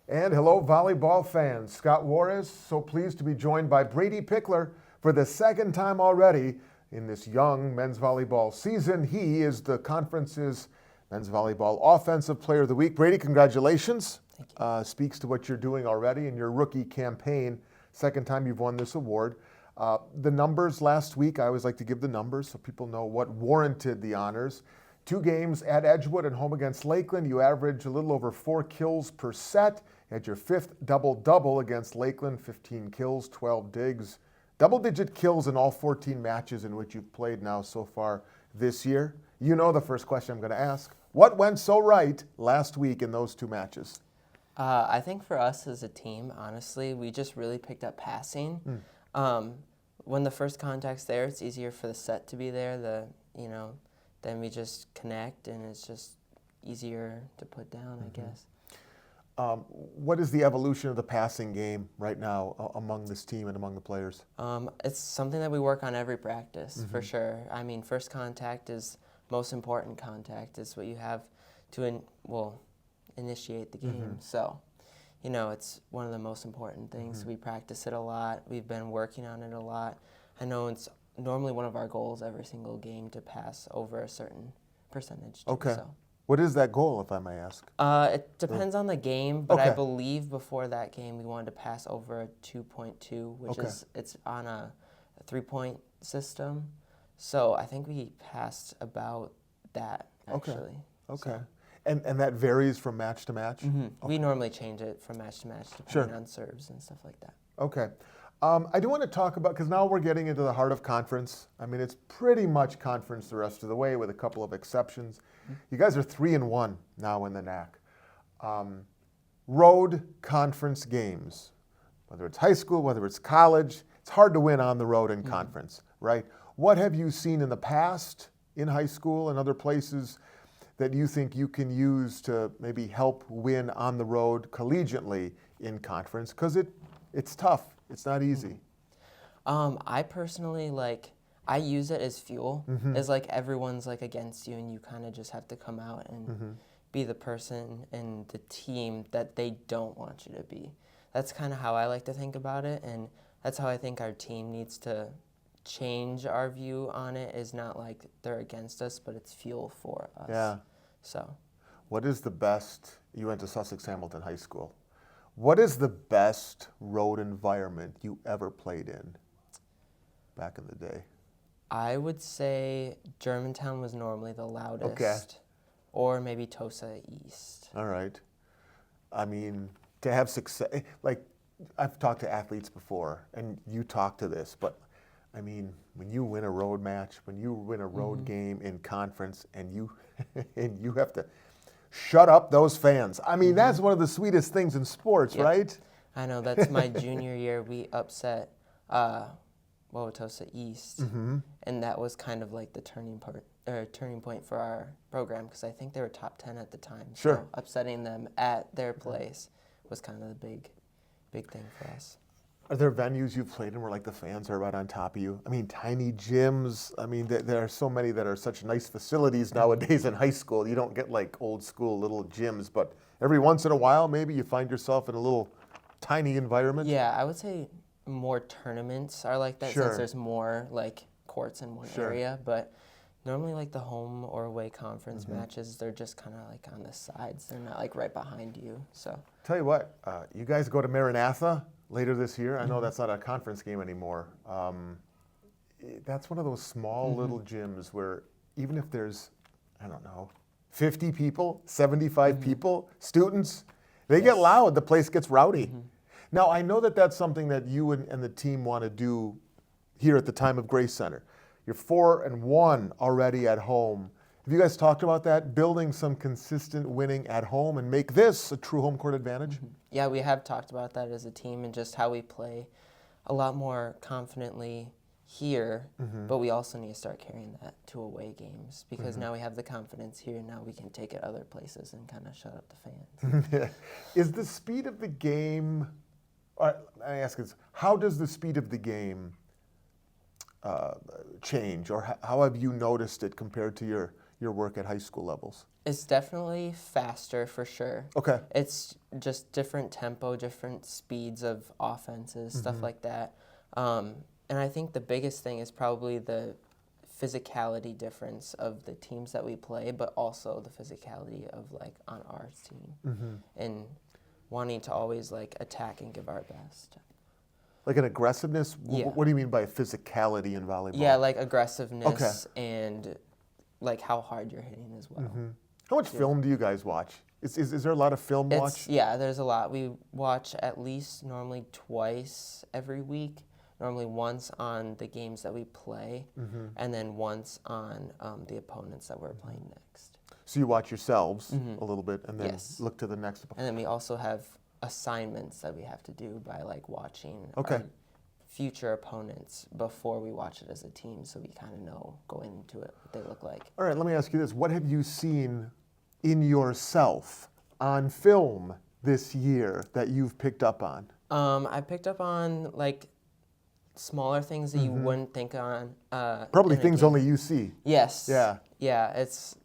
And hello, volleyball fans. Scott Warras, so pleased to be joined by Brady Pichler for the second time already in this young men's volleyball season. He is the conference's men's volleyball offensive player of the week. Brady, congratulations. Thank you. Speaks to what you're doing already in your rookie campaign. Second time you've won this award. The numbers last week, I always like to give the numbers so people know what warranted the honors. 2 games at Edgewood and home against Lakeland. You averaged a little over 4 kills per set. You had your 5th double-double against Lakeland, 15 kills, 12 digs. Double-digit kills in all 14 matches in which you've played now so far this year. You know the first question I'm going to ask. What went so right last week in those 2 matches? I think for us as a team, honestly, we just really picked up passing. When the first contact's there, it's easier for the set to be there. Then we just connect, and it's just easier to put down, I guess. What is the evolution of the passing game right now among this team and among the players? It's something that we work on every practice, for sure. I mean, first contact is most important contact. It's what you have to, initiate the game. So, it's one of the most important things. We practice it a lot. We've been working on it a lot. I know it's normally one of our goals every single game to pass over a certain percentage. Okay. So. What is that goal, if I may ask? It depends on the game, but I Okay. believe before that game we wanted to pass over a 2.2, which Okay. it's on a 3-point system. So I think we passed about that, actually. Okay. And that varies from match to match? We normally change it from match to match depending on serves and stuff like that. Okay. I do want to talk about, because now we're getting into the heart of conference. I mean, it's pretty much conference the rest of the way with a couple of exceptions. You guys are 3-1 now in the NACC. Road conference games, whether it's high school, whether it's college, it's hard to win on the road in conference, right? What have you seen in the past in high school and other places that you think you can use to maybe help win on the road collegiately in conference? Because it's tough. It's not easy. I personally, I use it as fuel. It's like everyone's against you, and you kind of just have to come out and be the person and the team that they don't want you to be. That's kind of how I like to think about it, and that's how I think our team needs to change our view on it. Is not like they're against us, but it's fuel for us. Yeah. So. What is the best, you went to Sussex Hamilton High School. What is the best road environment you ever played in back in the day? I would say Germantown was normally the loudest. Okay. Or maybe Tosa East. All right. I mean, to have success, I've talked to athletes before, and you talk to this, but I mean, when you win a road match, when you win a road game in conference, and you have to shut up those fans. I mean, that's one of the sweetest things in sports, right? I know. That's my junior year. We upset Wauwatosa East, and that was kind of like the turning point for our program, because I think they were top 10 at the time. Sure. So upsetting them at their place was kind of the big thing for us. Are there venues you've played in where the fans are right on top of you? I mean, tiny gyms. I mean, there are so many that are such nice facilities nowadays in high school. You don't get old school little gyms, but every once in a while, maybe you find yourself in a little tiny environment. Yeah, I would say more tournaments are like that, Sure. since there's more courts in one area. But normally the home or away conference matches, they're just kind of on the sides. They're not right behind you. So. Tell you what, you guys go to Maranatha later this year. I know that's not a conference game anymore. That's one of those small little gyms where even if there's, 50 people, 75 people, students, they get loud. The place gets rowdy. Now, I know that that's something that you and the team want to do here at the Time of Grace Center. You're 4-1 already at home. Have you guys talked about that, building some consistent winning at home and make this a true home court advantage? Yeah, we have talked about that as a team and just how we play a lot more confidently here, but we also need to start carrying that to away games, because now we have the confidence here, now we can take it other places and kind of shut up the fans. Is the speed of the game, I ask this, how does the speed of the game change, or how have you noticed it compared to your your work at high school levels? It's definitely faster for sure. Okay. It's just different tempo, different speeds of offenses, stuff like that. And I think the biggest thing is probably the physicality difference of the teams that we play, but also the physicality of like on our team and wanting to always like attack and give our best. Like an aggressiveness? Yeah. What do you mean by physicality in volleyball? Yeah, like aggressiveness and like how hard you're hitting as well. How much film do you guys watch? Is there a lot of film watch? Yeah, there's a lot. We watch at least normally twice every week. Normally once on the games that we play, and then once on the opponents that we're playing next. So you watch yourselves a little bit and then Yes. look to the next opponent. And then we also have assignments that we have to do by like watching Okay. our future opponents before we watch it as a team, so we kind of know going into it what they look like. All right, let me ask you this. What have you seen in yourself on film this year that you've picked up on? I picked up on like smaller things that you wouldn't think on. Probably in a things game. only you see. Yes. Yeah. Yeah, it's,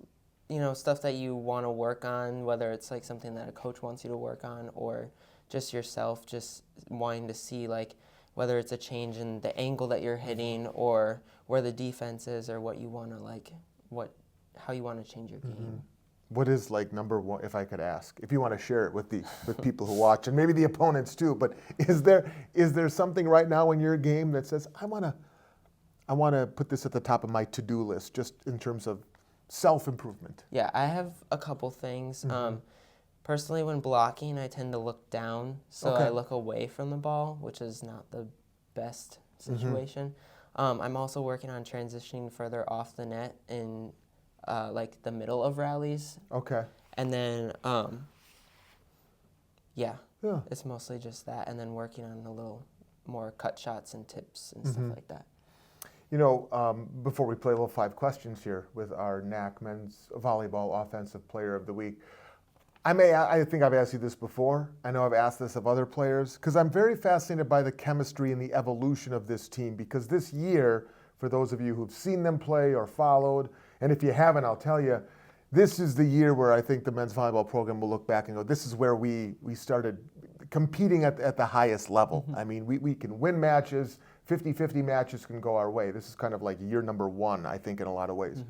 you know, stuff that you want to work on, whether it's like something that a coach wants you to work on or just yourself just wanting to see like whether it's a change in the angle that you're hitting or where the defense is or what you want to like, how you want to change your game. What is like number one, if I could ask, if you want to share it with people who watch and maybe the opponents too, but is there something right now in your game that says, I want to put this at the top of my to-do list just in terms of self-improvement? Yeah, I have a couple things. Personally, when blocking, I tend to look down, so Okay. I look away from the ball, which is not the best situation. I'm also working on transitioning further off the net in like the middle of rallies. Okay. And then, yeah, Yeah. it's mostly just that, and then working on a little more cut shots and tips and stuff like that. You know, before we play a little 5 questions here with our NACC Men's Volleyball Offensive Player of the Week, I think I've asked you this before. I know I've asked this of other players because I'm very fascinated by the chemistry and the evolution of this team because this year, for those of you who've seen them play or followed, and if you haven't, I'll tell you, this is the year where I think the men's volleyball program will look back and go, this is where we started competing at the highest level. I mean, we can win matches, 50-50 matches can go our way. This is kind of like year number 1, I think, in a lot of ways.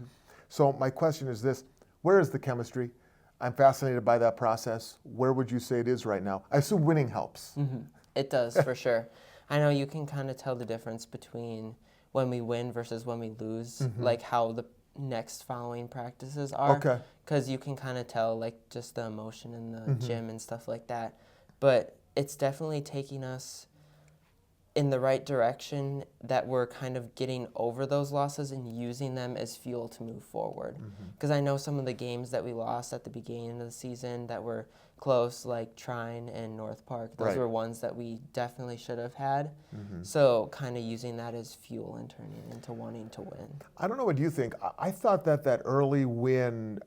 So my question is this, where is the chemistry? I'm fascinated by that process. Where would you say it is right now? I assume winning helps. It does, for sure. I know you can kind of tell the difference between when we win versus when we lose, like how the next following practices are. Okay. Because you can kind of tell like just the emotion in the gym and stuff like that. But it's definitely taking us in the right direction that we're kind of getting over those losses and using them as fuel to move forward. Because I know some of the games that we lost at the beginning of the season that were close, like Trine and North Park, those Right. were ones that we definitely should have had. So kind of using that as fuel and turning it into wanting to win. I don't know what you think. I thought that early win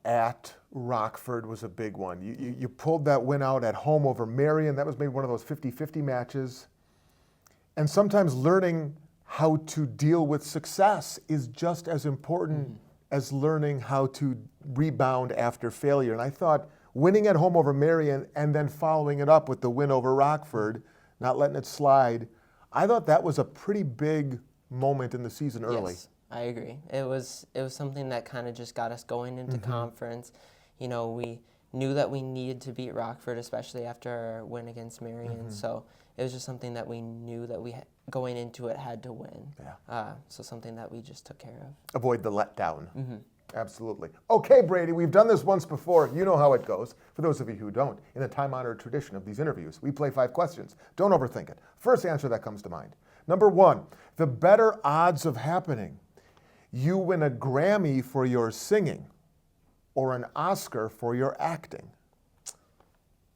at Rockford was a big one. You pulled that win out at home over Marion. That was maybe one of those 50-50 matches. And sometimes learning how to deal with success is just as important as learning how to rebound after failure. And I thought winning at home over Marion and then following it up with the win over Rockford, not letting it slide, I thought that was a pretty big moment in the season early. Yes, I agree. It was something that kind of just got us going into conference. You know, we knew that we needed to beat Rockford, especially after our win against Marion. So it was just something that we knew that we, going into it, had to win. Yeah. So something that we just took care of. Avoid the letdown. Absolutely. Okay, Brady, we've done this once before. You know how it goes. For those of you who don't, in the time-honored tradition of these interviews, we play 5 questions. Don't overthink it. First answer that comes to mind. Number 1, the better odds of happening. You win a Grammy for your singing or an Oscar for your acting.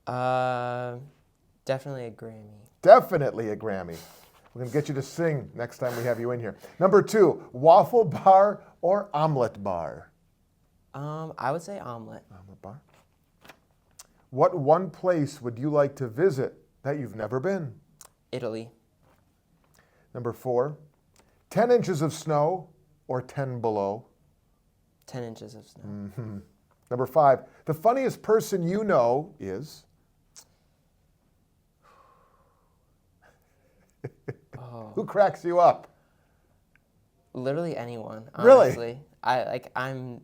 Definitely a Grammy. Definitely a Grammy. We're going to get you to sing next time we have you in here. Number 2, waffle bar or omelet bar? I would say omelet. Omelet bar. What one place would you like to visit that you've never been? Italy. Number 4, 10 inches of snow or 10 below? 10 inches of snow. Mm-hmm. Number 5, the funniest person you know is? Oh. Who cracks you up? Literally anyone, Really? honestly. I'm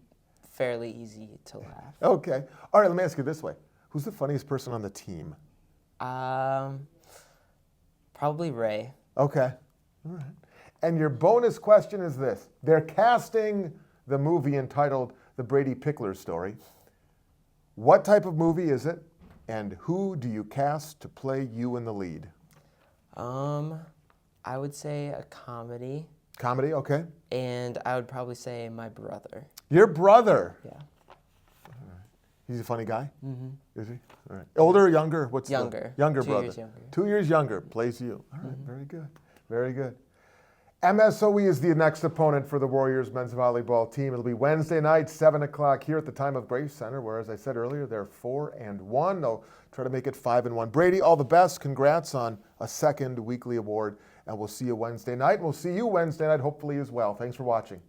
fairly easy to laugh. Okay. All right, let me ask you this way. Who's the funniest person on the team? Probably Ray. Okay. All right. And your bonus question is this. They're casting the movie entitled The Brady Pichler Story. What type of movie is it? And who do you cast to play you in the lead? I would say a comedy, Comedy, okay. and I would probably say my brother. Your brother. Yeah. He's a funny guy? Mm-hmm. Is he? All right. Older or younger? What's Younger. The younger 2 brother. years younger. 2 years younger. Plays you. All right. Very good. Very good. MSOE is the next opponent for the Warriors men's volleyball team. It'll be Wednesday night, 7 o'clock here at the Time of Grace Center, where, as I said earlier, they're 4-1. They'll try to make it 5-1. Brady, all the best. Congrats on a second weekly award. And we'll see you Wednesday night. We'll see you Wednesday night, hopefully, as well. Thanks for watching.